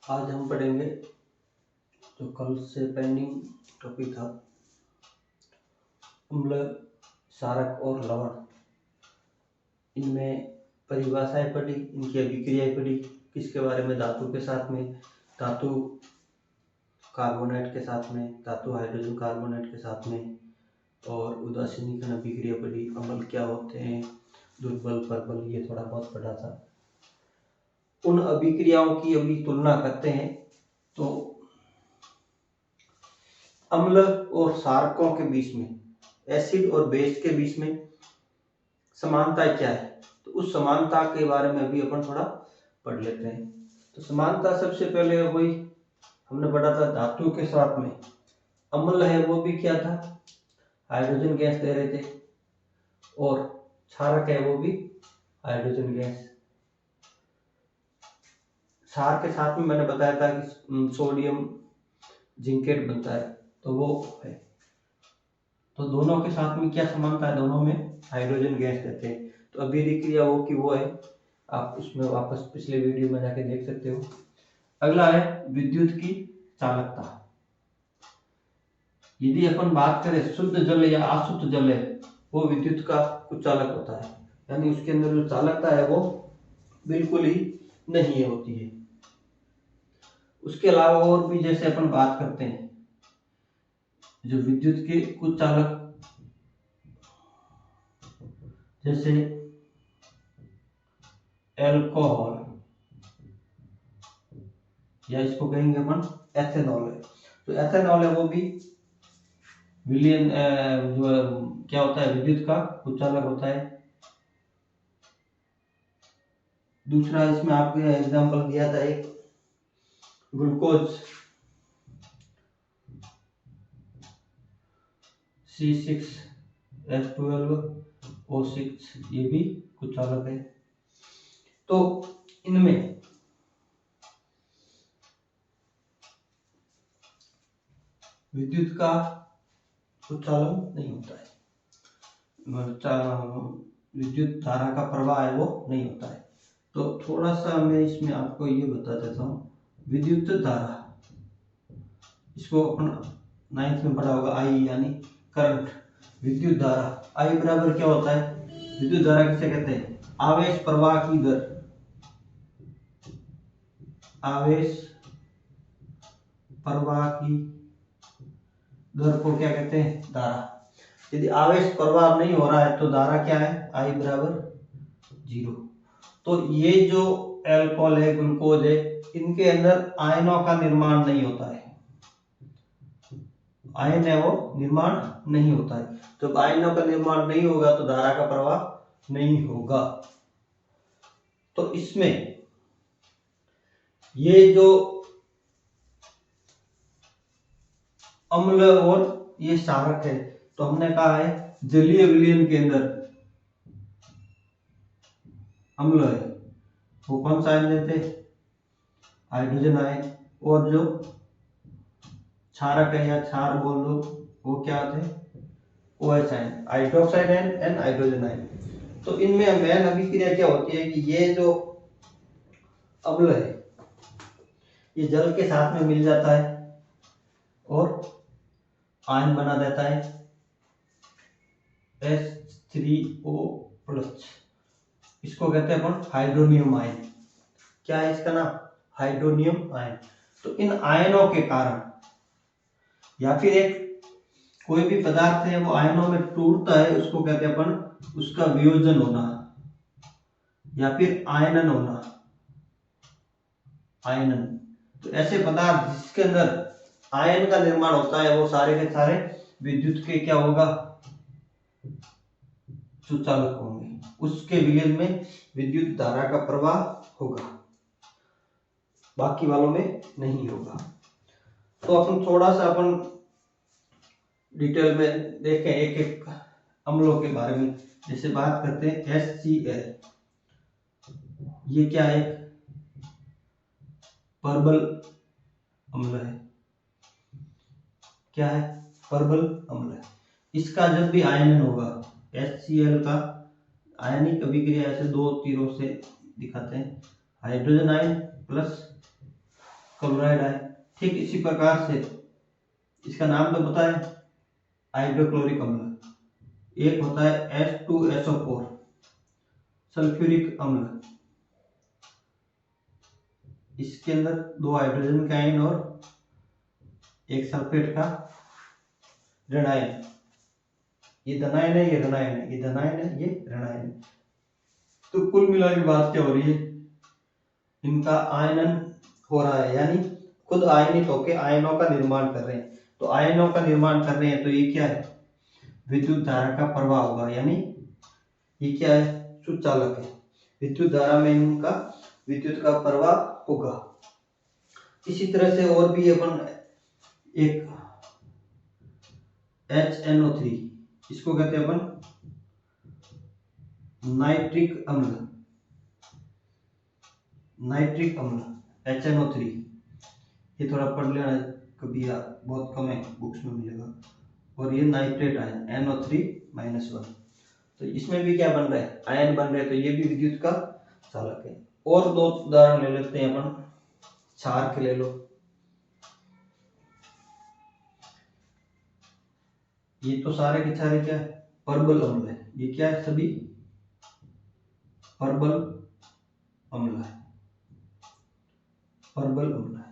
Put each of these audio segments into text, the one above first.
आज हम पढ़ेंगे जो कल से पेंडिंग टॉपिक था, अम्ल, क्षारक और लवण। इनमें परिभाषाएं पढ़ी, इनकी अभिक्रियाएं पढ़ी, किसके बारे में, धातु के साथ में, धातु कार्बोनेट के साथ में, धातु हाइड्रोजन कार्बोनेट के साथ में, और उदासीनीकरण अभिक्रिया पढ़ी, अम्ल क्या होते हैं, दुर्बल प्रबल, ये थोड़ा बहुत पढ़ा था। उन अभिक्रियाओं की अभी तुलना करते हैं। तो अम्ल और क्षारकों के बीच में, एसिड और बेस के बीच में समानता क्या है, तो उस समानता के बारे में अभी अपन थोड़ा पढ़ लेते हैं। तो समानता सबसे पहले वही हमने पढ़ा था, धातु के साथ में अम्ल है वो भी क्या था, हाइड्रोजन गैस दे रहे थे, और क्षारक है वो भी हाइड्रोजन गैस। क्षार के साथ में मैंने बताया था कि सोडियम जिंकेट बनता है, तो वो है। तो दोनों के साथ में क्या समानता है, दोनों में हाइड्रोजन गैस देते हैं। तो अभिक्रिया वो की वो है, आप उसमें वापस पिछले वीडियो में जाके देख सकते हो। अगला है विद्युत की चालकता। यदि अपन बात करें शुद्ध जल या अशुद्ध जल है, वो विद्युत का कुचालक होता है, यानी उसके अंदर जो चालकता है वो बिल्कुल ही नहीं होती है। उसके अलावा और भी जैसे अपन बात करते हैं, जो विद्युत के कुचालक जैसे एल्कोहल, या इसको कहेंगे अपन एथेनॉल है। तो एथेनॉल है वो भी विलियन जो क्या होता है, विद्युत का कुचालक होता है। दूसरा इसमें आपको एग्जांपल दिया था एक, ग्लूकोज C6H12O6, ये भी कुचालक है। तो इनमें विद्युत का कुचालन नहीं होता है, विद्युत धारा का प्रवाह है वो नहीं होता है। तो थोड़ा सा मैं इसमें आपको ये बता देता हूँ, विद्युत धारा, इसको अपन 9th में पढ़ा होगा, आई यानी करंट। विद्युत धारा, आई बराबर क्या होता है, विद्युत धारा किसे कहते हैं, आवेश प्रवाह की दर। आवेश प्रवाह की दर को क्या कहते हैं, धारा। यदि आवेश प्रवाह नहीं हो रहा है तो धारा क्या है, आई बराबर 0। तो ये जो एल्कोहल है, ग्लूकोज है, इनके अंदर आयनों का निर्माण नहीं होता है, आयन है वो निर्माण नहीं होता है। जब आयनों का निर्माण नहीं होगा तो धारा का प्रवाह नहीं होगा। तो इसमें ये जो अम्ल और ये क्षारक है, तो हमने कहा है जलीय विलयन के अंदर अम्ल है वो कौन सा आयन देते, हाइड्रोजन आयन, और जो क्षारक है या क्षार बोल दो वो क्या होते हैं, OH ion, hydroxide ion and hydrogen ion. तो इनमें मेन अभिक्रिया क्या होती है कि ये जो अम्ल है ये जल के साथ में मिल जाता है और आयन बना देता है H3O+, इसको कहते हैं अपन हाइड्रोनियम आयन। क्या है इसका नाम, हाइड्रोनियम आयन। तो इन आयनों के कारण, या फिर एक कोई भी पदार्थ है वो आयनों में टूटता है, उसको कहते हैं अपन उसका वियोजन होना, या फिर आयनन होना, आयनन। तो ऐसे पदार्थ जिसके अंदर आयन का निर्माण होता है वो सारे के सारे विद्युत के क्या होगा, सुचालक होंगे, उसके विलयन में विद्युत धारा का प्रवाह होगा, बाकी वालों में नहीं होगा। तो अपन थोड़ा सा अपन डिटेल में देखें एक एक अम्लों के बारे में। जैसे बात करते हैं HCl, ये क्या है, परबल अम्ल है। क्या है, परबल अम्ल है। इसका जब भी आयनन होगा, HCl का आयनिक अभिक्रिया ऐसे दो तीरों से दिखाते हैं, हाइड्रोजन आयन प्लस क्लोराइड आए। ठीक इसी प्रकार से इसका नाम तो पता है, हाइड्रोक्लोरिक अम्ल। एक होता है H2SO4 सल्फ्यूरिक अम्ल, इसके अंदर 2 हाइड्रोजन का आयन और एक सल्फेट का ऋण आयन। ये धनायन है, ये ऋणायन है, ये धनायन है, ये ऋणायन है। तो कुल मिला के बात क्या हो रही है, इनका आयनन हो रहा है, यानी खुद आयनित होकर आयनों का निर्माण कर रहे हैं। तो आयनों का निर्माण कर रहे हैं तो ये क्या है, विद्युत धारा का प्रवाह होगा, यानी ये क्या है, सुचालक है। विद्युत धारा में इनका विद्युत का प्रवाह होगा। इसी तरह से और भी अपन एक HNO3, इसको कहते हैं अपन नाइट्रिक अम्ल। नाइट्रिक अम्ल HNO3, ये थोड़ा पढ़ लेना कभी, यार बहुत कम है, बुक्स में मिलेगा। और ये नाइट्रेट आयन NO3-1। तो इसमें भी क्या बन रहा है, आयन बन रहे हैं, तो ये भी विद्युत का चालक है। और 2 उदाहरण ले लेते हैं अपन, क्षार के ले लो। ये तो सारे के सारे क्या है, परबल अम्ल है। ये क्या है, सभी परबल अम्ल है, परबल अम्ल है।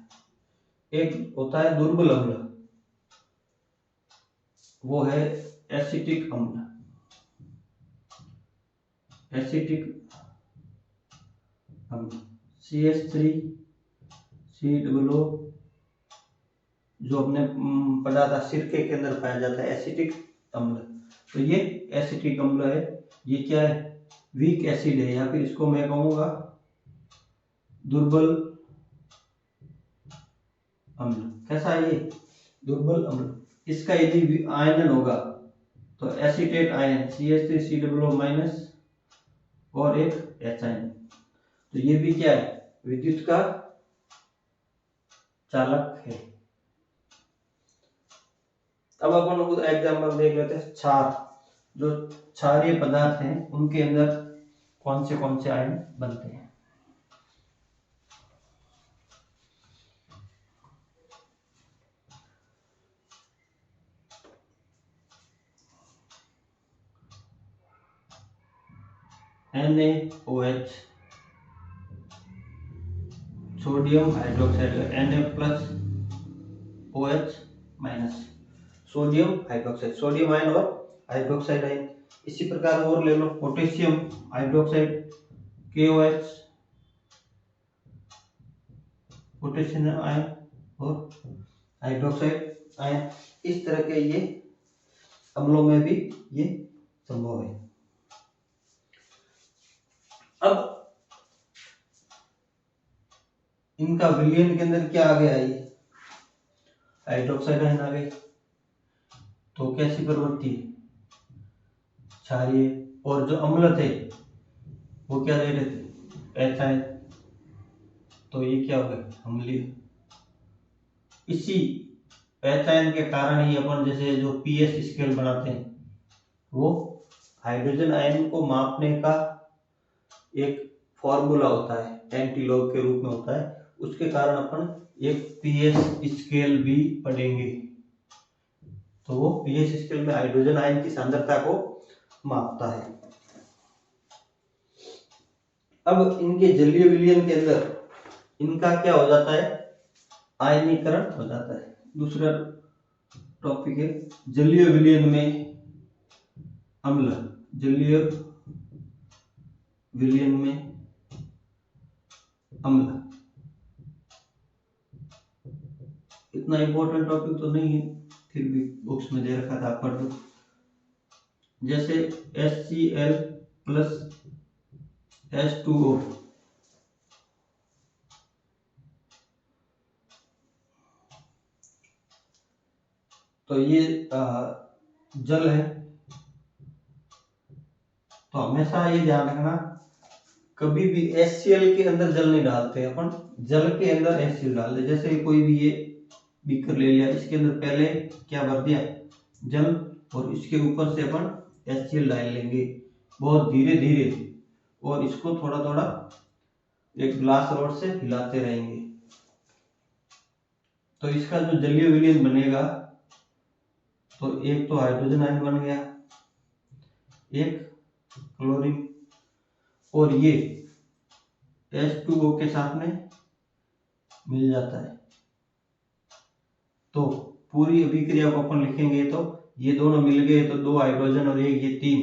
एक होता है दुर्बल अम्ल, वो है एसिटिक अम्ल। एसिटिक अम्ल CH3COO, जो हमने पढ़ा था सिरके के अंदर पाया जाता है एसिटिक अम्ल। तो ये एसिटिक अम्ल है। ये क्या है, वीक एसिड है, या फिर इसको मैं कहूँगा दुर्बल अम्ल। कैसा है ये, दुर्बल अम्ल। इसका यदि आयनन होगा तो एसीटेट आयन CH3COO- और एक H आयन, तो ये भी क्या है, विद्युत का चालक है। अब अपन खुद एग्जाम्पल देख लेते हैं, क्षार। जो क्षारीय पदार्थ हैं उनके अंदर कौन से आयन बनते हैं। NaOH, sodium hydroxide, Na+OH-, sodium hydroxide, sodium ion और हाइड्रोक्साइड आयन। इसी प्रकार और ले लो, potassium hydroxide KOH, potassium ion और हाइड्रोक्साइड आयन। इस तरह के ये अम्लों में भी ये संभव है। अब इनका विलयन के अंदर क्या आ गया, ये हाइड्रोक्साइड आयन आ गए, तो कैसी प्रवृत्ति, क्षारीय। और जो अम्ल थे वो क्या दे रहे थे, H आयन, तो ये क्या हो गए, अम्लीय। इसी H आयन के कारण ही अपन जैसे जो pH स्केल बनाते हैं, वो हाइड्रोजन आयन को मापने का एक फॉर्मूला होता है, एंटीलॉग के रूप में होता है। उसके कारण अपन एक pH स्केल भी पढ़ेंगे। तो वो pH स्केल में हाइड्रोजन आयन की सांद्रता को मापता है। अब इनके जलीय विलयन के अंदर इनका क्या हो जाता है, आयनीकरण हो जाता है। दूसरा टॉपिक है जलीय विलयन में अम्ल। जलीय विलयन में अम्ल इतना इंपॉर्टेंट टॉपिक तो नहीं है, फिर भी बुक्स में दे रखा था, पढ़ लो। जैसे HCl+H2O, तो ये जल है। तो हमेशा ये ध्यान रखना, कभी भी HCl के अंदर जल नहीं डालते अपन, जल के अंदर HCl डाल दे। जैसे कोई भी ये बीकर ले लिया, इसके अंदर पहले क्या भर दिया, जल, और इसके ऊपर से अपन HCl डाल लेंगे बहुत धीरे धीरे, और इसको थोड़ा थोड़ा एक ग्लास रॉड से हिलाते रहेंगे। तो इसका जो जलीय विलयन बनेगा, तो एक तो हाइड्रोजन आयन बन गया, एक क्लोरीन, और ये H2O के साथ में मिल जाता है। तो पूरी अभिक्रिया को अपन लिखेंगे तो ये दोनों मिल गए तो 2 हाइड्रोजन और एक ये 3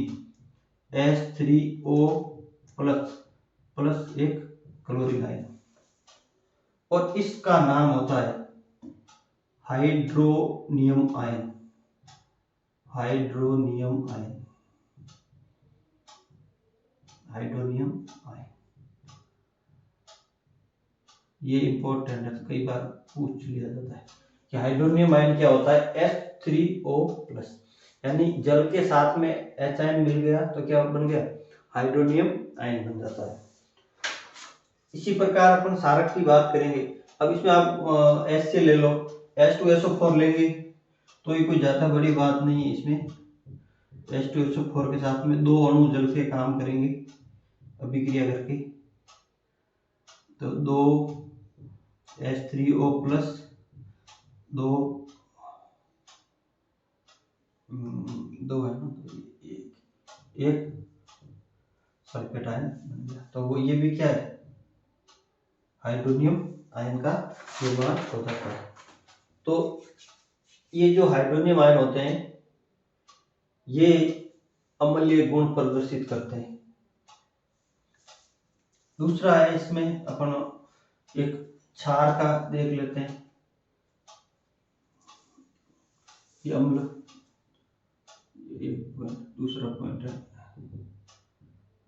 H3O प्लस प्लस एक क्लोरीन आयन, और इसका नाम होता है hydronium ion. Hydronium ion, hydronium ion, ये इंपॉर्टेंट है, तो कई बार पूछ लिया जाता है कि हाइड्रोनियम आयन क्या होता है। H3O प्लस, यानी जल के साथ में H आयन मिल गया तो क्या बन गया, हाइड्रोनियम आयन बन जाता है। इसी प्रकार अपन सारक की बात करेंगे। अब इसमें आप H से ले लो, H2SO4 लेंगे तो ये कोई ज्यादा बड़ी बात नहीं है। इसमें H2SO4 के साथ में 2 अणु जल के काम करेंगे अभिक्रिया करके, तो 2 H3O प्लस 2 है ना, एक सल्फेट आयन बन गया। तो वो ये भी क्या है, हाइड्रोनियम आयन का निर्माण हो जाता है। तो ये जो हाइड्रोनियम आयन होते हैं ये अम्लीय गुण प्रदर्शित करते हैं। दूसरा है, इसमें अपन एक क्षार का देख लेते हैं। ये अम्ल, एक पॉइंट, दूसरा पॉइंट है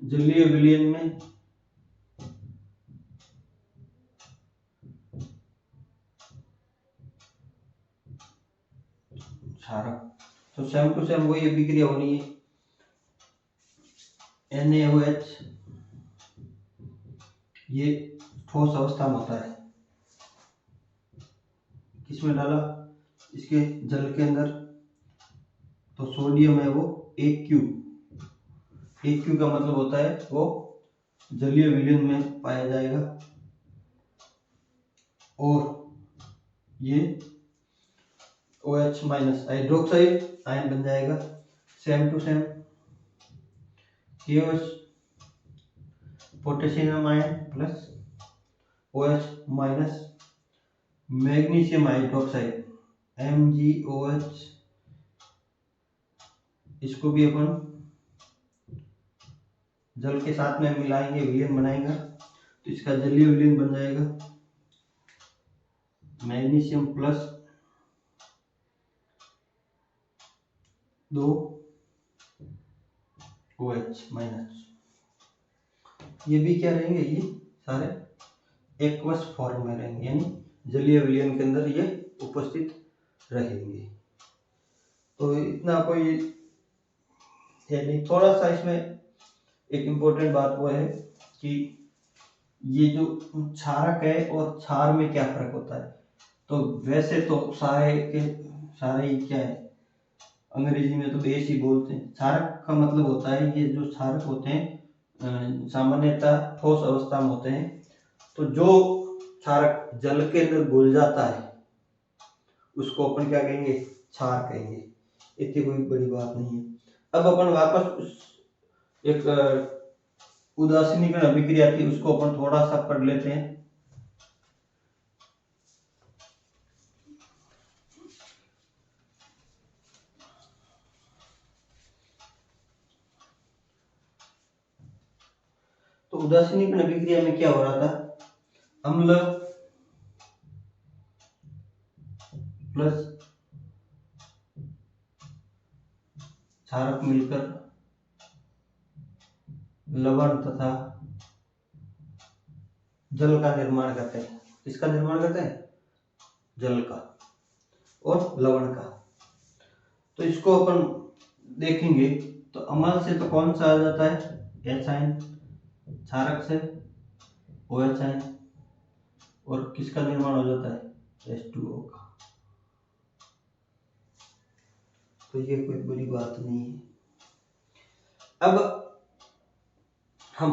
जलीय विलयन में क्षारक। तो सेम टू सेम वही अभिक्रिया होनी है। NaOH ये ठोस अवस्था में होता है, किसमें डाला, इसके जल के अंदर, तो सोडियम है वो AQ। AQ का मतलब होता है वो जलीय विलयन में पाया जाएगा, और ये OH माइनस हाइड्रोक्साइड आयन बन जाएगा। Same to same KOH potassium ion plus OH minus magnesium hydroxide MgOH, इसको भी अपन जल के साथ में मिलाएंगे, विलयन बनाएगा, तो इसका जलीय विलयन बन जाएगा मैग्नीशियम प्लस 2 OH माइनस। ये भी क्या रहेंगे, ये सारे एक्वस फॉर्म में रहेंगे, यानी जलीय विलयन के अंदर ये उपस्थित रहेंगे। तो इतना कोई है नहीं। थोड़ा सा इसमें एक इम्पोर्टेंट बात वो है कि ये जो क्षारक है और क्षार में क्या फर्क होता है। तो वैसे तो सारे ही क्या है, अंग्रेजी में तो बेस ही बोलते हैं। क्षारक का मतलब होता है, ये जो क्षारक होते हैं सामान्यतः ठोस अवस्था में होते हैं। तो जो क्षारक जल के अंदर घुल जाता है उसको अपन क्या कहेंगे, क्षार कहेंगे। इतनी कोई बड़ी बात नहीं है। अब अपन वापस उस एक उदासीनीकरण अभिक्रिया थी, उसको अपन थोड़ा सा पढ़ लेते हैं। तो उदासीनीकरण अभिक्रिया में क्या हो रहा था, अम्ल प्लस क्षारक मिलकर लवण तथा जल का निर्माण करते हैं। किसका निर्माण करते हैं, जल का और लवण का। तो इसको अपन देखेंगे तो अम्ल से तो कौन सा आ जाता है, H आयन, क्षारक से OH आयन, और किसका निर्माण हो जाता है, H2O का। तो ये कोई बड़ी बात नहीं है। अब हम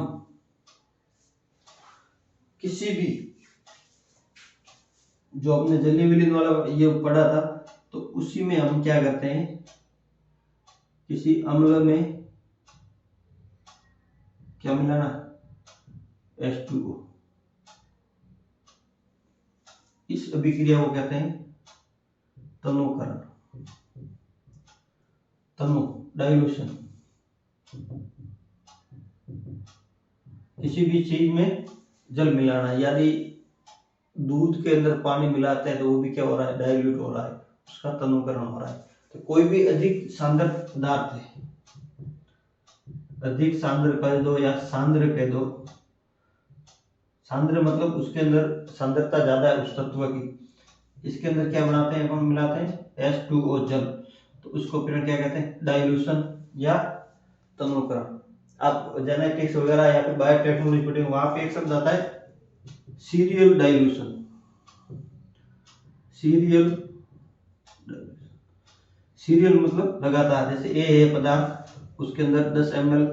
किसी भी जो हमने जली विलीन वाला ये पढ़ा था, तो उसी में हम क्या करते हैं, किसी अम्ल में क्या मिलाना, H2O। इस अभिक्रिया को कहते हैं तनुकरण, तनु डाइल्यूशन। किसी भी चीज में जल मिलाना, यदि दूध के अंदर पानी मिलाते हैं तो वो भी क्या हो रहा है, डाइल्यूट हो रहा है, उसका तनुकरण हो रहा है। तो कोई भी अधिक सांद्र पदार्थ है, अधिक सांद्र कह दो या सांद्र कह दो, सांद्र मतलब उसके अंदर सांद्रता ज्यादा है उस तत्व की, इसके अंदर क्या बनाते हैं अपन, मिलाते हैं H2O जल, तो उसको फिर क्या कहते हैं, डाइल्यूशन या तनुकरण। आप जेनेटिक्स वगैरह या फिर बायोटेक्नोलॉजी पढ़े, वहां पे एक शब्द आता है सीरियल डाइल्यूशन। सीरियल, सीरियल मतलब लगातार, जैसे ए है पदार्थ, उसके अंदर 10 ml,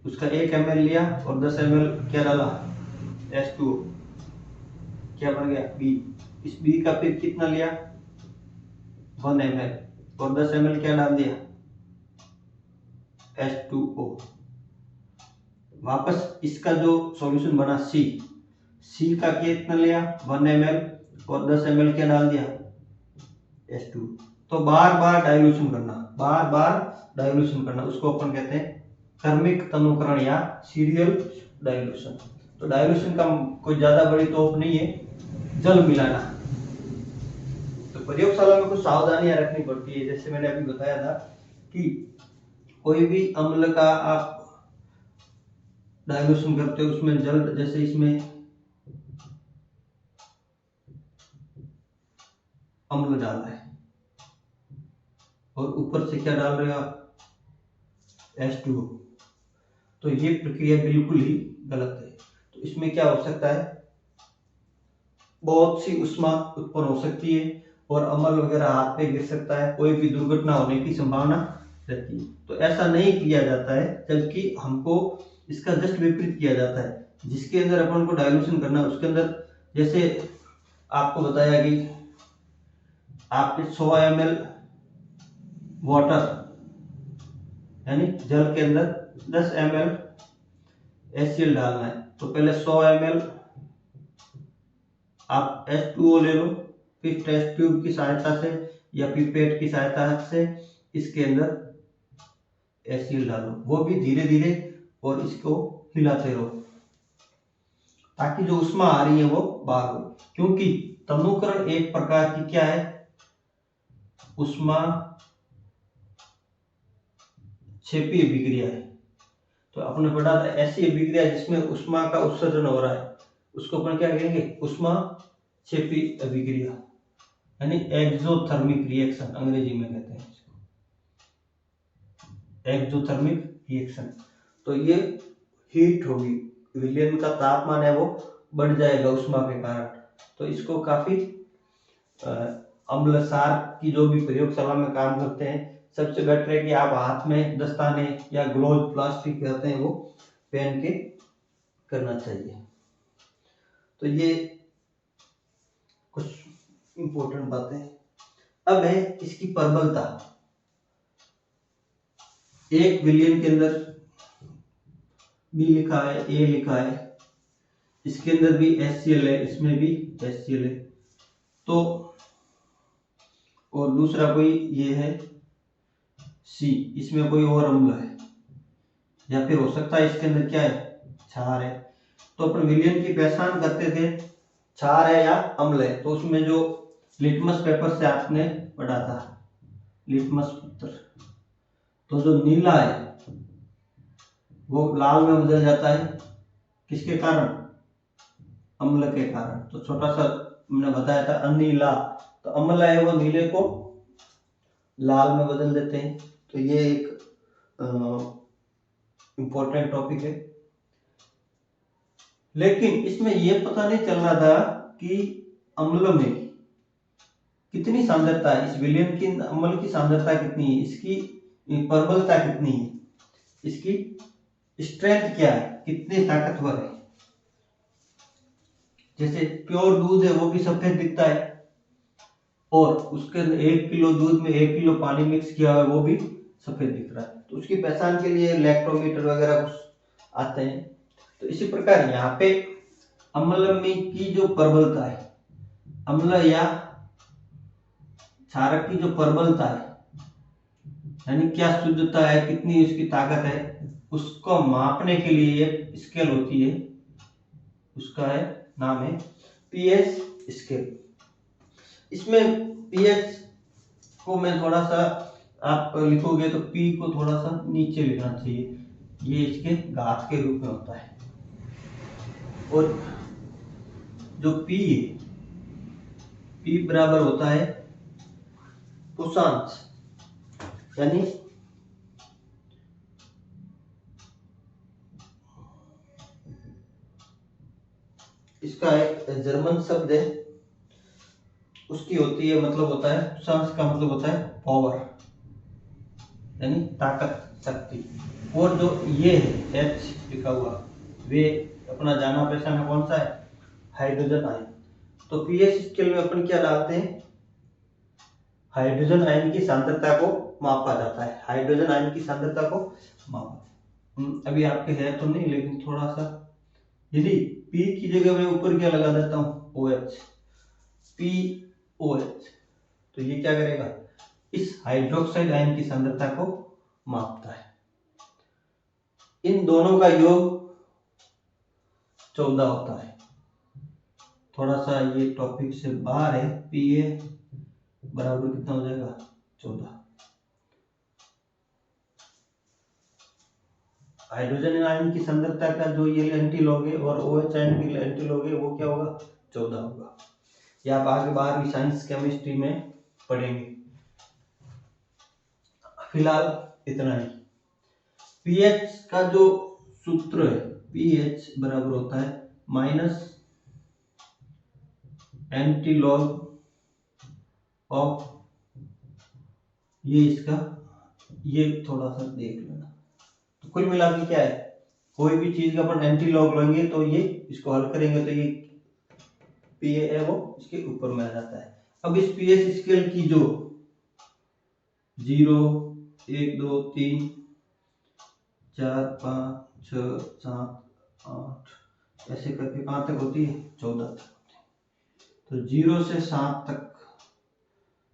उसका 1 ml लिया और 10 ml क्या डाला, H2O, क्या बन गया, B। इस B का फिर कितना लिया, 1 ml, और 10 ml क्या डाल दिया, H2O। वापस इसका जो सॉल्यूशन बना C का कितना लिया, 1 ml, और 10 ml क्या डाल दिया, H2। तो बार बार डाइल्यूशन करना, बार बार डाइल्यूशन करना, उसको अपन कहते हैं क्रमिक तनुकरण या सीरियल डाइल्यूशन। तो डाइल्यूशन का कोई ज्यादा बड़ी तोप नहीं है, जल मिलाना। तो प्रयोगशाला में कुछ सावधानियां रखनी पड़ती है, जैसे मैंने अभी बताया था कि कोई भी अम्ल का आप डाइल्यूशन करते हो, उसमें जल, जैसे इसमें अम्ल डालना है और ऊपर से क्या डाल रहे हो आप, H2O, तो ये प्रक्रिया बिल्कुल ही गलत है। तो इसमें क्या हो सकता है, बहुत सी उष्मा उत्पन्न हो सकती है और अम्ल वगैरह हाथ पे गिर सकता है, कोई भी दुर्घटना होने की संभावना रहती है। तो ऐसा नहीं किया जाता है, जबकि हमको इसका जस्ट विपरीत किया जाता है। जिसके अंदर अपन को डाइल्यूशन करना है, उसके अंदर जैसे आपको बताया कि आपके 100 ml वाटर यानी जल के अंदर 10 ml HCl डालना है। तो पहले 100 ml आप H2O ले लो, फिर टेस्ट ट्यूब की सहायता से या पिपेट की सहायता से इसके अंदर HCl डालो, वो भी धीरे धीरे, और इसको हिलाते रहो ताकि जो उष्मा आ रही है वो बाहर हो। क्योंकि तनुकरण एक प्रकार की क्या है, उष्मा क्षेपी अभिक्रिया है। तो आपने पढ़ा था ऐसी अभिक्रिया जिसमें उष्मा का उत्सर्जन हो रहा है, उसको अपन क्या कहेंगे, उष्मा क्षेपी अभिक्रिया, यानी एक्सोथर्मिक रिएक्शन अंग्रेजी में कहते हैं इसको, एक्सोथर्मिक रिएक्शन। तो ये हीट होगी, विलयन का तापमान है वो बढ़ जाएगा उष्मा के कारण। तो इसको काफी अम्लसार की जो भी प्रयोगशाला में काम करते हैं, सबसे बेटर है कि आप हाथ में दस्ताने या ग्लोव प्लास्टिक कहते हैं वो पहन के करना चाहिए। तो ये कुछ इंपॉर्टेंट बातें। अब है इसकी प्रबलता। एक विलयन के अंदर बी लिखा है, ए लिखा है, इसके अंदर भी HCl है, इसमें भी HCl है, तो और दूसरा कोई ये है C, इसमें कोई और अम्ल है, या फिर हो सकता है इसके अंदर क्या है, क्षार है। तो अपन विलयन की पहचान करते थे क्षार है या अम्ल है, तो उसमें जो लिटमस पेपर से आपने पढ़ा था, लिटमस पत्र, तो जो नीला है वो लाल में बदल जाता है, किसके कारण, अम्ल के कारण। तो छोटा सा मैंने बताया था अनीला, तो अम्ल है वो नीले को लाल में बदल देते हैं। तो ये एक इंपॉर्टेंट टॉपिक है। लेकिन इसमें यह पता नहीं चल रहा था कि अम्ल में कितनी सांद्रता है, इस विलयन की अम्ल की सांद्रता कितनी है, इसकी प्रबलता कितनी है, इसकी स्ट्रेंथ क्या है, कितनी ताकतवर है। जैसे प्योर दूध है वो भी सफेद दिखता है, और उसके 1 किलो दूध में 1 किलो पानी मिक्स किया हुआ है वो भी सफेद दिख रहा है। तो उसकी पहचान के लिए लैक्टोमीटर वगैरह कुछ आते हैं। तो इसी प्रकार यहाँ पे अम्ल में की जो प्रबलता है, अम्ल या क्षारक की जो प्रबलता है, यानी क्या शुद्धता है, कितनी उसकी ताकत है, उसको मापने के लिए एक स्केल होती है, उसका है नाम है पीएच स्केल। इसमें पीएच को मैं थोड़ा सा, आप लिखोगे तो पी को थोड़ा सा नीचे लिखना चाहिए, ये इसके घात के रूप में होता है। और जो पी है, पी बराबर होता है पुशांश, यानी इसका एक जर्मन शब्द है, उसकी होती है, मतलब होता है पुशांश का मतलब होता है पावर, यानी ताकत, शक्ति। और जो ये है एच लिखा हुआ, वे अपना जाना पहचाना कौन सा है, हाइड्रोजन आयन। तो पीएच स्केल में अपन क्या डालते हैं, हाइड्रोजन आयन की सांद्रता को मापा जाता है, हाइड्रोजन आयन की सांद्रता को मापा। अभी आपके है तो नहीं, लेकिन थोड़ा सा, यदि P की जगह मैं ऊपर क्या लगा देता हूँ, OH, POH, तो ये क्या करेगा, इस हाइड्रोक्साइड आयन की सांद्रता को मापता है। इन दोनों का योग 14 होता है। थोड़ा सा ये टॉपिक से बाहर है, Pa बराबर कितना हो जाएगा, 14। हाइड्रोजन आयन की सांद्रता का जो ये एंटीलॉग है और OH आयन की एंटीलॉग है वो क्या होगा, 14 होगा। ये आप आगे 12वीं साइंस केमिस्ट्री में पढ़ेंगे। फिलहाल इतना ही। पीएच का जो सूत्र है, पीएच बराबर होता है माइनस एंटीलॉग ऑफ, ये इसका, ये थोड़ा सा देख लेना। तो कुल मिला के क्या है, कोई भी चीज का अपन एंटीलॉग लेंगे तो ये इसको हल करेंगे तो ये पीए है वो इसके ऊपर में आ जाता है। अब इस पीएच स्केल की जो 0, 1, 2, 3, 4, 5, 6, 7, 8 ऐसे करके कहां तक होती है, 14 तक होती है। तो 0 से 7 तक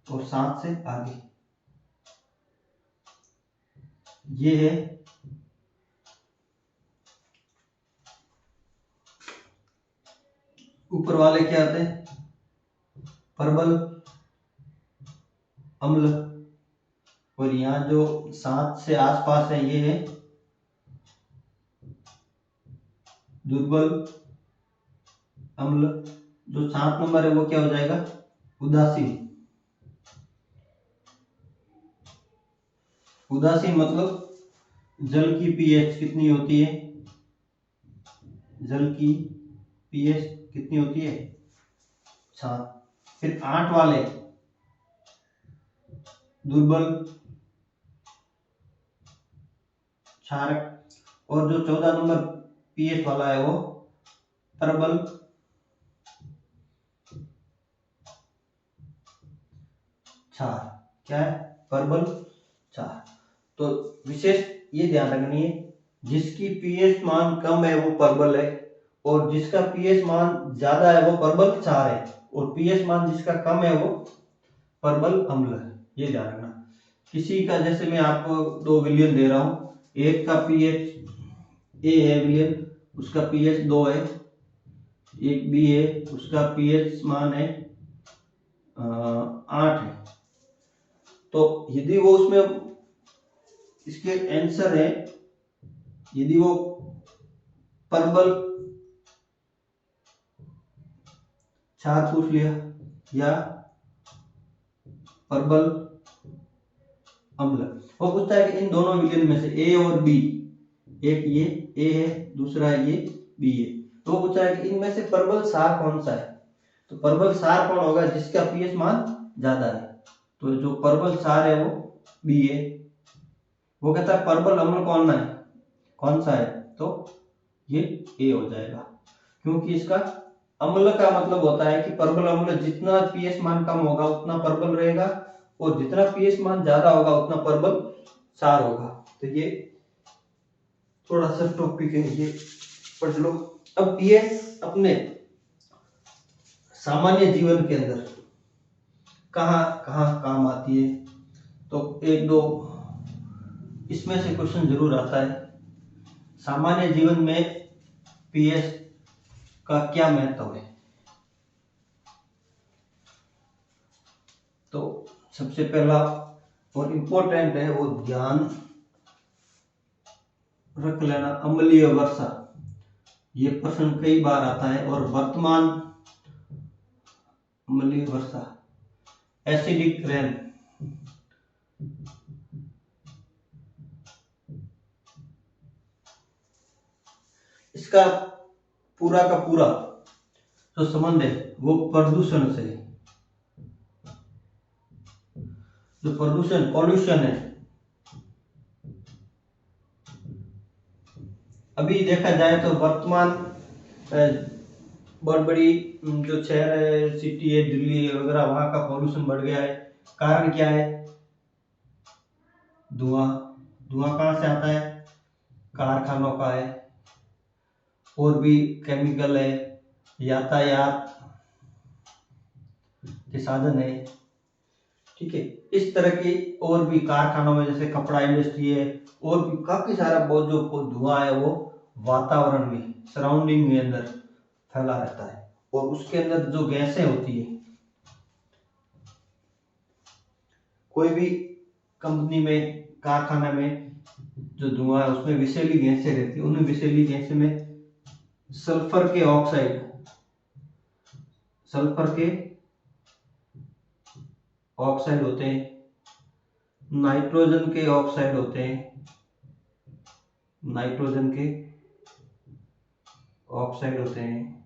और 7 से आगे ये है ऊपर वाले क्या आते हैं, प्रबल अम्ल, और यहाँ जो 7 से आसपास है ये है दुर्बल अम्ल। जो 7 नंबर है वो क्या हो जाएगा, उदासीन। उदासीन मतलब जल की पीएच कितनी होती है, जल की पीएच कितनी होती है, 7। फिर 8 वाले दुर्बल क्षारक, और जो 14 नंबर पीएच वाला है वो प्रबल क्षार। क्या है, प्रबल क्षार। तो विशेष ये ध्यान रखनी है, जिसकी पीएच मान कम है वो प्रबल है, और जिसका पीएच मान ज्यादा है वो प्रबल क्षार है, और पीएच मान जिसका कम है वो प्रबल अम्ल है। ये ध्यान रखना। किसी का जैसे मैं आपको 2 विलियन दे रहा हूं, एक का पीएच ए है विलियन, उसका पीएच 2 है, एक बी है उसका पीएच मान है 8 है। तो यदि वो उसमें इसके आंसर है, यदि वो प्रबल क्षार पूछ लिया या प्रबल अम्ल, वो पूछता है कि इन दोनों विलियन में से ए और बी, एक ये ए है दूसरा ये बी है, तो वो पूछता है कि इनमें से प्रबल क्षार कौन सा है। तो प्रबल क्षार कौन होगा, जिसका पीएच मान ज्यादा है। तो जो प्रबल क्षार है वो बी है। वो कहता है प्रबल अम्ल कौन सा है, तो ये ए हो जाएगा, क्योंकि इसका अम्ल का मतलब होता है कि प्रबल अम्ल, जितना पीएच मान कम होगा उतना प्रबल रहेगा, और जितना पीएच मान ज्यादा होगा उतना प्रबल क्षार होगा। तो ये थोड़ा सा टॉपिक है, ये पढ़ लो। अब पीएच अपने सामान्य जीवन के अंदर कहाँ कहाँ काम आती है, तो एक दो इसमें से क्वेश्चन जरूर आता है। सामान्य जीवन में पीएच का क्या महत्व है? तो सबसे पहला और इम्पोर्टेंट है, वो ध्यान रख लेना, अम्लीय वर्षा। ये प्रश्न कई बार आता है। और वर्तमान अम्लीय वर्षा, एसिडिक रेन, इसका पूरा का पूरा जो संबंध है वो प्रदूषण से, जो प्रदूषण पॉल्यूशन है। अभी देखा जाए तो वर्तमान बहुत बड़ी जो शहर है, सिटी है, दिल्ली वगैरह, वहां का पॉल्यूशन बढ़ गया है। कारण क्या है? धुआं। धुआं कहाँ से आता है? कारखानों का है, और भी केमिकल है, यातायात के साधन है, ठीक है। इस तरह की और भी कारखानों में, जैसे कपड़ा इंडस्ट्री है, और भी काफी सारा बहुत जो धुआं है वो वातावरण में, सराउंडिंग में अंदर फैला रहता है। और उसके अंदर जो गैसें होती है, कोई भी कंपनी में, कारखाना में जो धुआं है उसमें विषैली गैसें रहती है। उन विषैली गैसें में सल्फर के ऑक्साइड, सल्फर के ऑक्साइड होते हैं, नाइट्रोजन के ऑक्साइड होते हैं, नाइट्रोजन के ऑक्साइड होते हैं,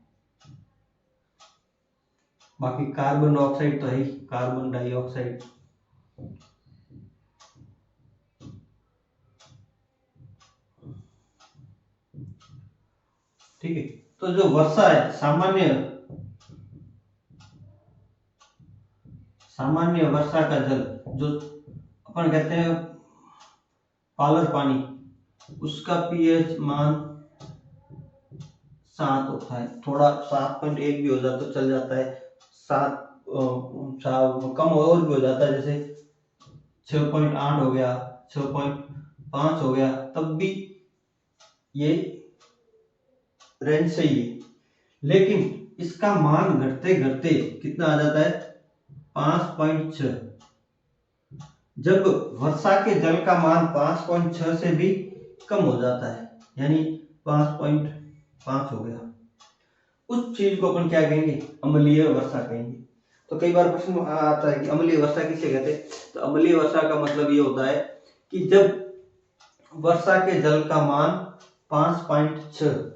बाकी कार्बन ऑक्साइड तो है ही, कार्बन डाइऑक्साइड। ठीक है। तो जो वर्षा है, सामान्य सामान्य वर्षा का जल, जो अपन कहते हैं पालर पानी, उसका पीएच मान 7 होता है। थोड़ा 7.1 भी हो जाता तो चल जाता है, 7 कम और भी हो जाता है, जैसे 6.8 हो गया, 6.5 हो गया, तब भी ये रेंज सही है। लेकिन इसका मान घटते घटते कितना आ जाता है? 5.6। जब वर्षा के जल का मान 5.6 से भी कम हो जाता है, यानी 5.5 हो गया, उस चीज को अपन क्या कहेंगे? अम्लीय वर्षा कहेंगे। तो कई बार प्रश्न आता है कि अम्लीय वर्षा किसे कहते हैं? तो अम्लीय वर्षा का मतलब ये होता है कि जब वर्षा के जल का मान 5.6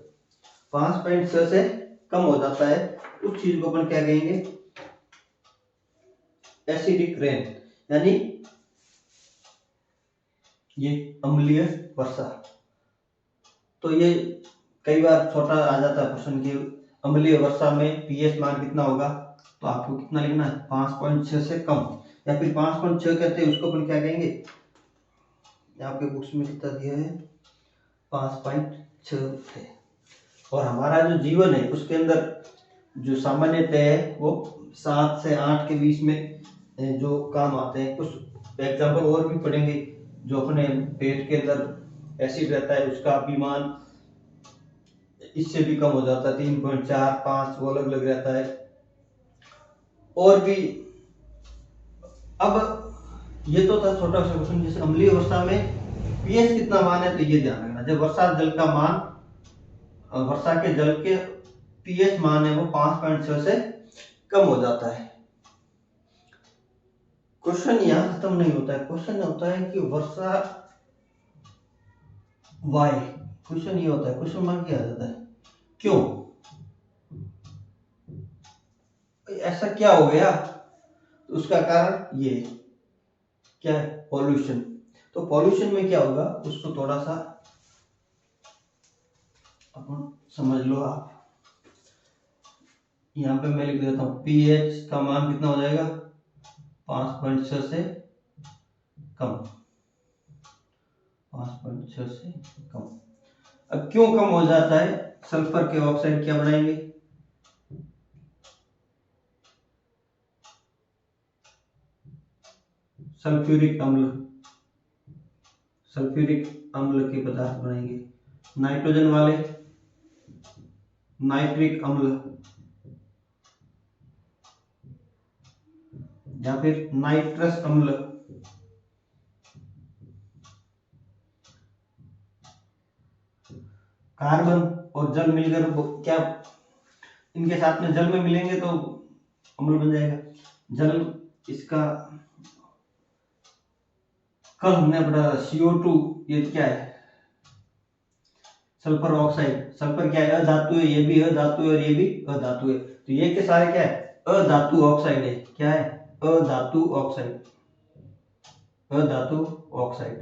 से कम हो जाता है, उस चीज को अपन क्या कहेंगे? एसिडिक रेन, यानी ये अम्लीय वर्षा। तो ये कई बार छोटा आ जाता है प्रश्न कि अम्लीय वर्षा में पीएच मान कितना होगा, तो आपको कितना लिखना है? 5.6 से कम, या फिर 5.6 कहते हैं उसको अपन क्या कहेंगे? आपके बुक्स में कितना दिया है? 5.6 है। और हमारा जो जीवन है उसके अंदर जो सामान्यतः है वो 7 से 8 के बीच में जो काम आते हैं। कुछ एग्जाम्पल और भी पढ़ेंगे। जो अपने पेट के अंदर एसिड रहता है उसका भी मान इससे भी कम हो जाता है, 3.4, 5, वो अलग अलग रहता है। और भी, अब ये तो था छोटा सा क्वेश्चन, जैसे अम्लीय वर्षा में पीएच कितना मान है, तो ये ध्यान रखना। जब वर्षा जल का मान, वर्षा के जल के पीएच मान है वो 5.6 से कम हो जाता है। क्वेश्चन यहाँ खत्म नहीं होता है। क्वेश्चन होता है कि वर्षा वाई, क्वेश्चन ये होता है, क्वेश्चन मार्क किया जाता है, क्यों? ऐसा क्या हो गया? तो उसका कारण ये क्या है? पॉल्यूशन। तो पॉल्यूशन में क्या होगा उसको थोड़ा सा अपन समझ लो आप। यहाँ पे मैं लिख देता हूँ पीएच का मान कितना हो जाएगा 5.6 से कम, 5.6 से कम। अब क्यों कम हो जाता है सल्फर के ऑक्साइड, क्या बनाएंगे, सल्फ्यूरिक अम्ल, सल्फ्यूरिक अम्ल के पदार्थ बनाएंगे। नाइट्रोजन वाले नाइट्रिक अम्ल या फिर नाइट्रस अम्ल। कार्बन और जल मिलकर क्या इनके साथ में जल में मिलेंगे तो अम्ल बन जाएगा। जल इसका कल हमने पढ़ा CO2, ये क्या है सल्फर ऑक्साइड। सल्फर क्या है अधातु है, ये भी अधातु है और ये भी अधातु है, तो ये के सारे क्या है अधातु ऑक्साइड है। क्या है अधातु ऑक्साइड, अधातु ऑक्साइड।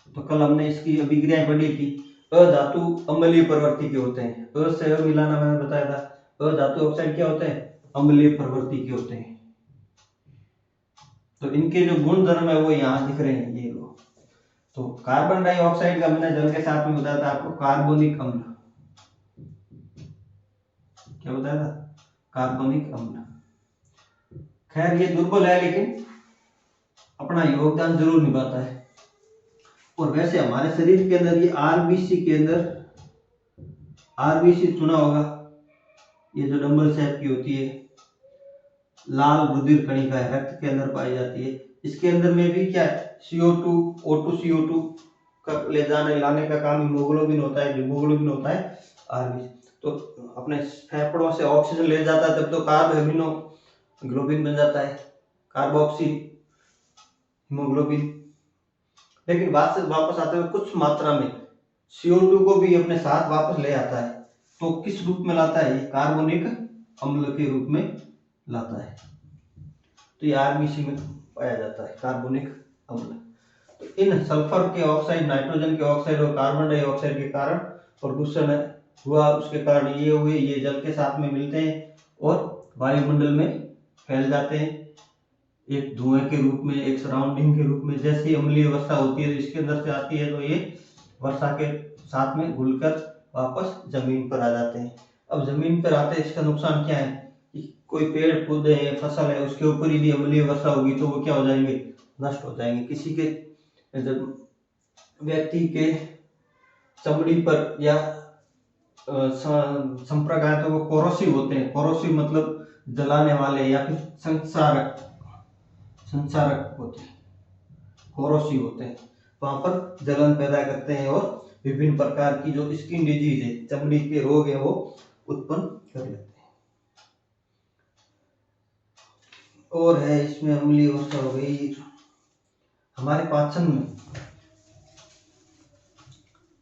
तो कल हमने इसकी अभिक्रियाएं पढ़ी थी। अधातु अम्लीय प्रवृत्ति के होते हैं, अ से अ मिलाना मैंने बताया था। अधातु ऑक्साइड क्या होते हैं अम्लीय प्रवृत्ति के होते हैं। तो इनके जो गुण धर्म है वो यहाँ दिख रहे हैं ये लोग। तो कार्बन डाइऑक्साइड का मैंने जल के साथ में बताया था आपको कार्बोनिक अम्ल, क्या बताया था कार्बोनिक अम्ल। खैर ये दुर्बल है लेकिन अपना योगदान जरूर निभाता है। और वैसे हमारे शरीर के अंदर ये आरबीसी के अंदर, आरबीसी सुना होगा, ये जो डंबल शेप की होती है, लाल रुधिर कणिका है, रक्त के अंदर पाई जाती है। इसके अंदर में भी क्या है CO2 O2 CO2 का ले जाने लाने का काम हीमोग्लोबिन होता है, हीमोग्लोबिन होता है आरबीसी। तो अपने फेफड़ों से ऑक्सीजन ले जाता है तब तो कार्ब हीमोग्लोबिन बन जाता है, कार्बोक्सी हीमोग्लोबिन। लेकिन वापस आते हुए कुछ मात्रा में CO2 को भी अपने साथ वापस ले आता है। तो किस रूप में लाता है ये कार्बोनिक अम्ल के रूप में लाता है। तो ये आरबीसी में पाया जाता है कार्बोनिक अम्ल। तो इन सल्फर के ऑक्साइड, नाइट्रोजन के ऑक्साइड और कार्बन डाइऑक्साइड के कारण प्रदूषण हुआ, उसके कारण ये हुए, ये जल के साथ में मिलते हैं और वायुमंडल में फैल जाते हैं एक धुएं के रूप में, एक सराउंडिंग के रूप में। जैसे अम्लीय वर्षा होती है तो इसके अंदर से आती है तो ये वर्षा के साथ में घुलकर वापस जमीन पर आ जाते हैं। अब जमीन पर आते हैं इसका नुकसान क्या है कि कोई पेड़ पौधे हैं, फसल है, उसके ऊपर यदि अम्लीय वर्षा होगी तो वो क्या हो जाएंगे नष्ट हो जाएंगे। किसी के व्यक्ति के चमड़ी पर या संपर्क आए तो वो कोरोसिव होते हैं। कोरोसिव मतलब जलाने वाले या फिर संसारक होते हैं, कोरोसिव होते हैं, वहां पर जलन पैदा करते हैं और विभिन्न प्रकार की जो स्किन डिजीज है, चमड़ी के रोग है, वो उत्पन्न कर लेते हैं। और है इसमें अम्लीय वर्षा हो गई। हमारे पाचन में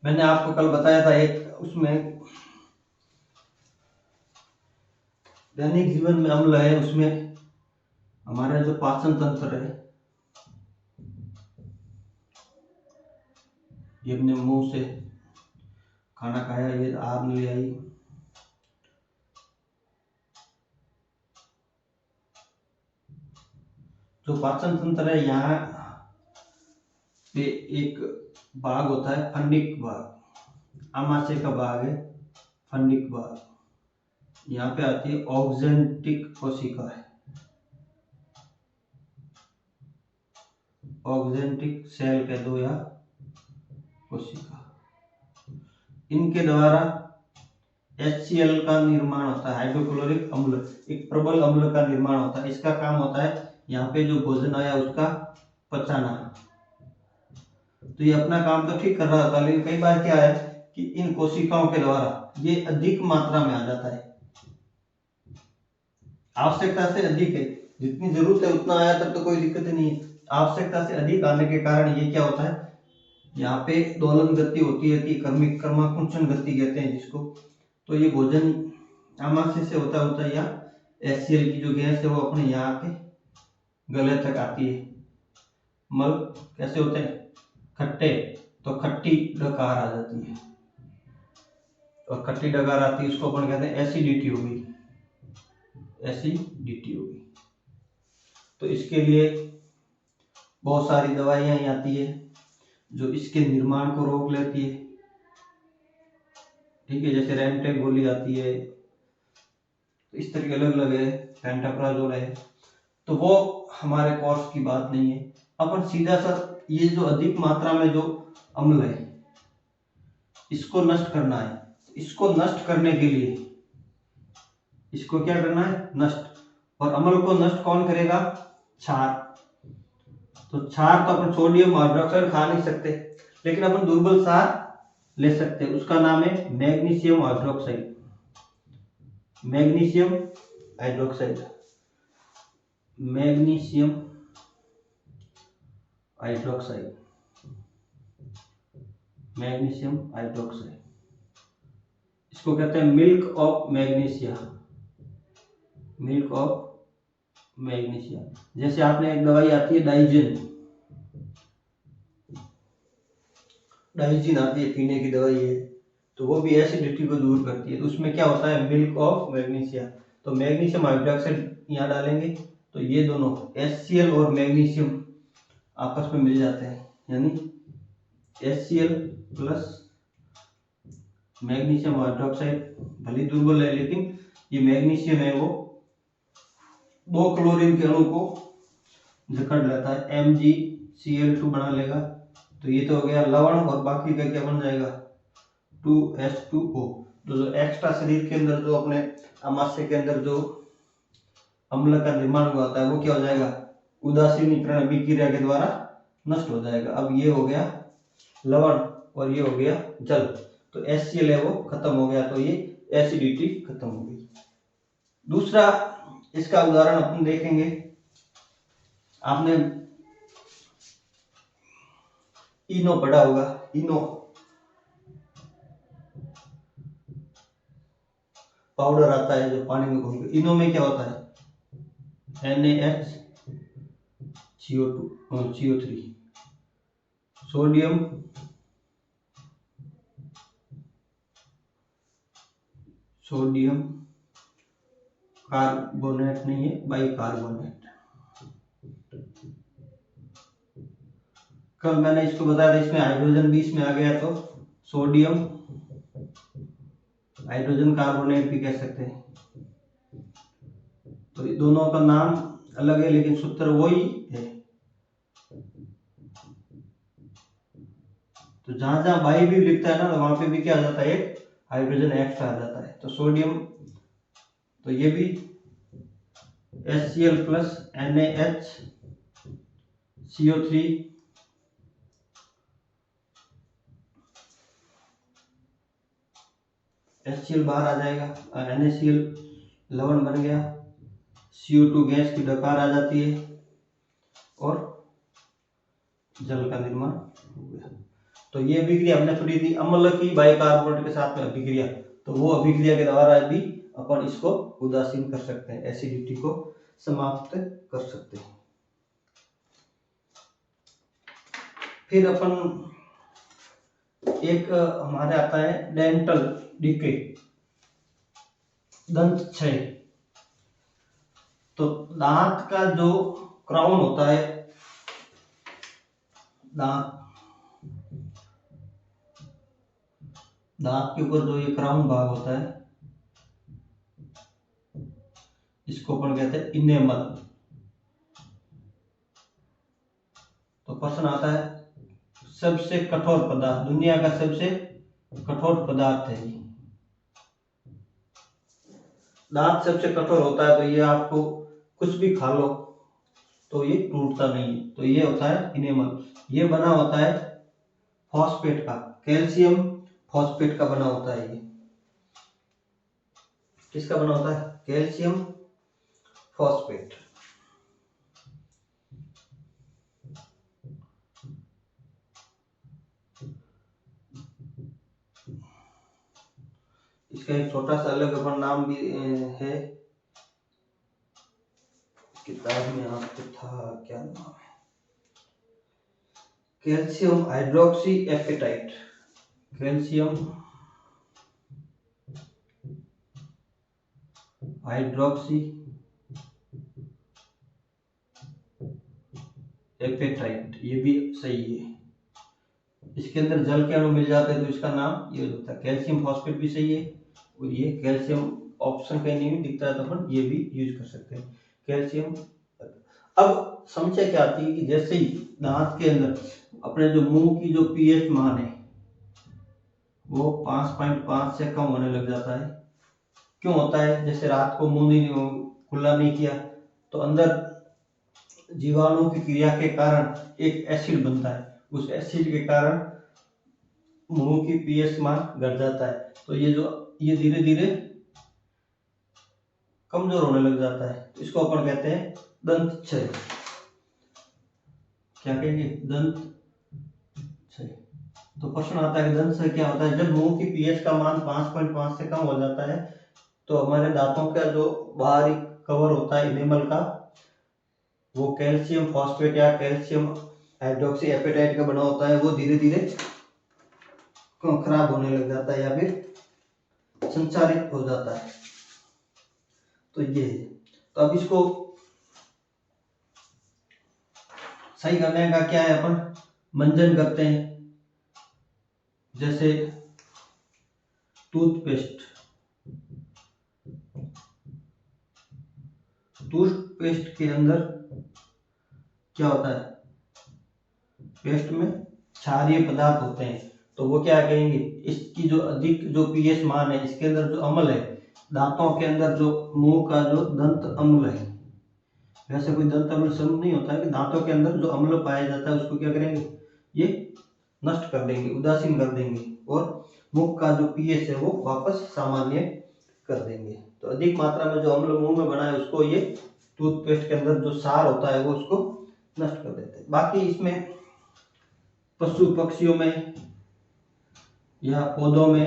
मैंने आपको कल बताया था एक, उसमें दैनिक जीवन में अम्ल है, उसमें हमारा जो पाचन तंत्र है, ये अपने मुंह से खाना खाया, ये आग ले आई, जो पाचन तंत्र है यहाँ पे एक भाग होता है फंडिक भाग, आमाशय का भाग है फंडिक भाग। यहाँ पे आती है ऑक्जेंटिक कोशिका है, ऑक्जेंटिक सेल कह दो या कोशिका। इनके द्वारा HCl का निर्माण होता है, हाइड्रोक्लोरिक अम्ल, एक प्रबल अम्ल का निर्माण होता है। इसका काम होता है यहाँ पे जो भोजन आया उसका पचाना। तो ये अपना काम तो ठीक कर रहा था, लेकिन कई बार क्या है कि इन कोशिकाओं के द्वारा ये अधिक मात्रा में आ जाता है, आवश्यकता से अधिक है, जितनी जरूरत है उतना आया तब तो कोई दिक्कत नहीं है। आवश्यकता से अधिक आने के कारण ये क्या होता है, यहाँ पे दोलन गति होती है कि कर्माकुंचन गति कहते हैं जिसको। तो ये भोजन आमाशय से होता होता या HCl की जो गैस है वो अपने यहाँ के गले तक आती है। मल कैसे होते हैं खट्टे, तो खट्टी डकार आ जाती है, और खट्टी डकार आती है उसको अपन कहते हैं एसिडिटी हो गई। एसिडिटी होगी। तो इसके लिए बहुत सारी दवाइयां आती है जो इसके निर्माण को रोक लेती है, ठीक है, जैसे रेमटेक गोली आती है, तो इस तरह के अलग अलग है, पेंटाप्राजोल है। तो वो हमारे कोर्स की बात नहीं है, अपन सीधा सा ये जो अधिक मात्रा में जो अम्ल है इसको नष्ट करना है। इसको नष्ट करने के लिए इसको क्या करना है, नष्ट। और अम्ल को नष्ट कौन करेगा, क्षार। तो क्षार तो अपन सोडियम हाइड्रोक्साइड खा नहीं सकते, लेकिन अपन दुर्बल क्षार ले सकते हैं, उसका नाम है magnesium hydroxide. Magnesium hydroxide, magnesium hydroxide, magnesium hydroxide, इसको कहते हैं milk of magnesia, milk of magnesia. जैसे आपने एक दवाई आती है डाइजिन, डाइजिन आती है, पीने की दवाई है, तो वो भी एसिडिटी को दूर करती है। तो उसमें क्या होता है, मिल्क ऑफ मैग्नीशिया। तो मैग्नीशियम हाइड्रोक्साइड यहाँ डालेंगे तो ये दोनों HCl और मैग्नीशियम आपस में मिल जाते हैं, यानी HCl प्लस मैग्नीशियम हाइड्रोक्साइड भले दुर्बल है, लेकिन ये मैग्नीशियम है वो 2 क्लोरीन के अणु को जकड़ लेता है, MgCl2 बना लेगा। तो ये तो हो गया लवण, और बाकी का क्या बन जाएगा, 2H2O। तो जो एक्स्ट्रा शरीर के अंदर जो अपने आमाशय के अंदर जो अम्ल का निर्माण हुआ होता है वो क्या हो जाएगा, उदासीनीकरण अभिक्रिया के द्वारा नष्ट हो जाएगा। अब ये हो गया लवण और ये हो गया जल, तो HCl है वो खत्म हो गया, तो ये एसिडिटी खत्म हो गई। दूसरा इसका उदाहरण अपन देखेंगे, आपने इनो पढ़ा होगा, इनो पाउडर आता है जो पानी में घोल के, इनो में क्या होता है, NaHCO2 सोडियम सोडियम कार्बोनेट नहीं है, बाइकार्बोनेट। कल मैंने इसको बताया था, इसमें हाइड्रोजन भी इसमें आ गया, तो सोडियम हाइड्रोजन कार्बोनेट भी कह सकते हैं। तो दोनों का नाम अलग है लेकिन सूत्र वही है। तो जहां जहां बाई भी लिखता है ना, तो वहां पे भी क्या आ जाता है, एक हाइड्रोजन एक्स्ट्रा आ जाता है। तो सोडियम, तो ये भी HCl प्लस NaHCO3 HCl बाहर आ जाएगा, NaCl लवण बन गया, CO2 गैस की डकार आ जाती है और जल का निर्माण हो गया। तो ये अभिक्रिया हमने पढ़ी थी अम्ल की बाइकार्बोनेट के साथ में अभिक्रिया, तो वो अभिक्रिया के द्वारा भी अपन इसको उदासीन कर सकते हैं, एसिडिटी को समाप्त कर सकते हैं। फिर अपन एक हमारे आता है डेंटल डिके, दंत क्षय। तो दांत का जो क्राउन होता है, दांत के ऊपर जो ये क्राउन भाग होता है इसको अपन कहते हैं इनेमल। तो प्रश्न आता है सबसे कठोर पदार्थ, दुनिया का सबसे कठोर पदार्थ है ये, दांत सबसे कठोर होता है, तो ये आपको कुछ भी खा लो तो ये टूटता नहीं है, तो ये होता है इनेमल। ये बना होता है फॉस्फेट का, कैल्शियम फॉस्फेट का बना होता है। ये किसका बना होता है, कैल्शियम फॉस्फेट। इसका एक छोटा सा अलग अपन नाम भी है, किताब में आपको था, क्या नाम है, calcium hydroxyapatite, calcium hydroxyapatite, ये भी सही है। इसके अंदर जल के अणु मिल जाते हैं तो इसका नाम ये हो जाता है। कैल्शियम फॉस्फेट भी सही है, और ये कैल्शियम ऑप्शन कहीं नहीं दिखता है तो अपन ये भी यूज कर सकते हैं, कैल्शियम। अब समस्या क्या आती है कि जैसे ही दांत के अंदर अपने जो मुंह की जो पीएच मान है वो 5.5 से कम होने लग जाता है। क्यों होता है? जैसे रात को मुंह नहीं खुला नहीं किया तो अंदर जीवाणु की क्रिया के कारण एक एसिड बनता है, उस एसिड के कारण मुंह की पीएच मान घट जाता है। तो ये धीरे धीरे कमजोर होने लग जाता है, तो इसको अपन कहते हैं दंत क्षय। क्या कहेंगे? दंत क्षय। तो प्रश्न आता है कि दंत क्षय क्या होता है? जब मुंह की पीएच का मान 5.5 से कम हो जाता है तो हमारे दांतों का जो बाहरी कवर होता है इनेमल का, वो कैल्शियम फॉस्फेट या कैल्शियम हाइड्रोक्सी एपेटाइट का बना होता है, वो धीरे धीरे खराब होने लग जाता है या फिर संचारित हो जाता है। तो ये है। तो अब इसको सही करने का क्या है? अपन मंजन करते हैं, जैसे टूथपेस्ट के अंदर क्या होता है? पेस्ट में क्षारीय पदार्थ होते हैं, तो वो क्या कहेंगे? इसकी जो अधिक जो पीएच मान है, इसके अंदर जो अम्ल है, दांतों के अंदर जो मुंह का जो दंत अम्ल है, वैसे कोई दंत अम्ल समूह नहीं होता है कि दांतों के अंदर जो अम्ल पाया जाता है उसको क्या करेंगे? ये नष्ट कर देंगे, उदासीन कर देंगे, और मुख का जो पीएच है वो वापस सामान्य कर देंगे। तो अधिक मात्रा में जो अम्ल मुंह में बना है उसको ये टूथपेस्ट के अंदर जो सार होता है वो उसको नष्ट कर देते हैं। बाकी इसमें पशु पक्षियों में या पौधों में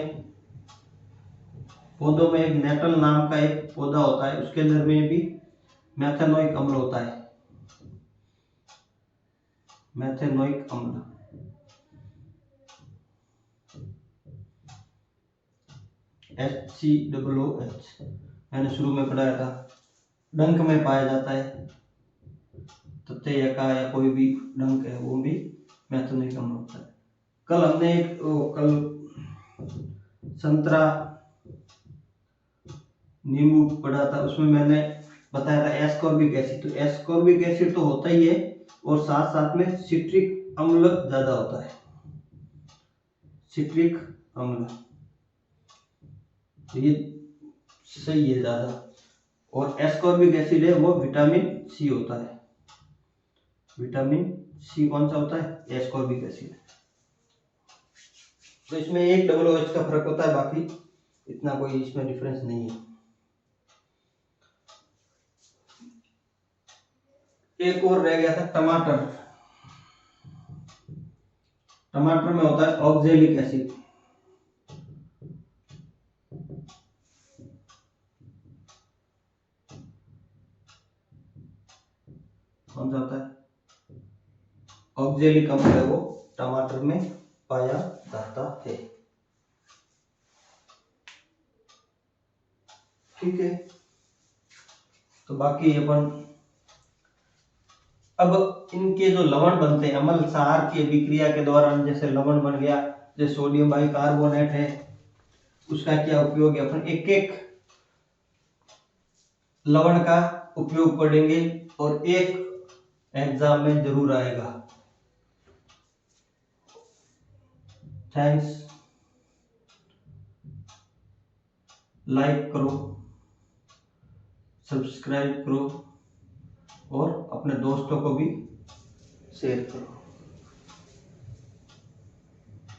एक नेटल नाम का एक पौधा होता है, उसके अंदर में भी मैथेनोइक अम्ल होता है, मैथेनोइक अम्ल। HCOOH मैंने शुरू में पढ़ाया था। डंक में पाया जाता है, तथ्य या कोई भी डंक है वो भी मैथेनोइक अम्ल होता है। कल हमने संतरा नींबू पढ़ा था, उसमें मैंने बताया था एस्कॉर्बिक एसिड। तो एस्कॉर्बिक एसिड तो होता ही है, और साथ साथ में सिट्रिक अम्ल ज्यादा होता है, सिट्रिक अम्ल, तो ये सही है ज्यादा। और एस्कॉर्बिक एसिड है वो विटामिन सी होता है। विटामिन सी कौन सा होता है? Ascorbic acid. तो इसमें एक OH का फर्क होता है, बाकी इतना कोई इसमें डिफरेंस नहीं है। एक और रह गया था टमाटर। टमाटर में होता है ऑक्जेलिक एसिड। कौन सा होता है? ऑक्जेलिक अम्ल है वो टमाटर में पाया जाता है। ठीक है, तो बाकी अपन अब इनके जो लवण बनते हैं अम्ल क्षार की अभिक्रिया के दौरान, जैसे लवण बन गया, जैसे सोडियम बाइकार्बोनेट है, उसका क्या उपयोग है? अपन एक एक लवण का उपयोग पढ़ेंगे और एक एग्जाम में जरूर आएगा। थैंक्स। लाइक करो, सब्सक्राइब करो और अपने दोस्तों को भी शेयर करो।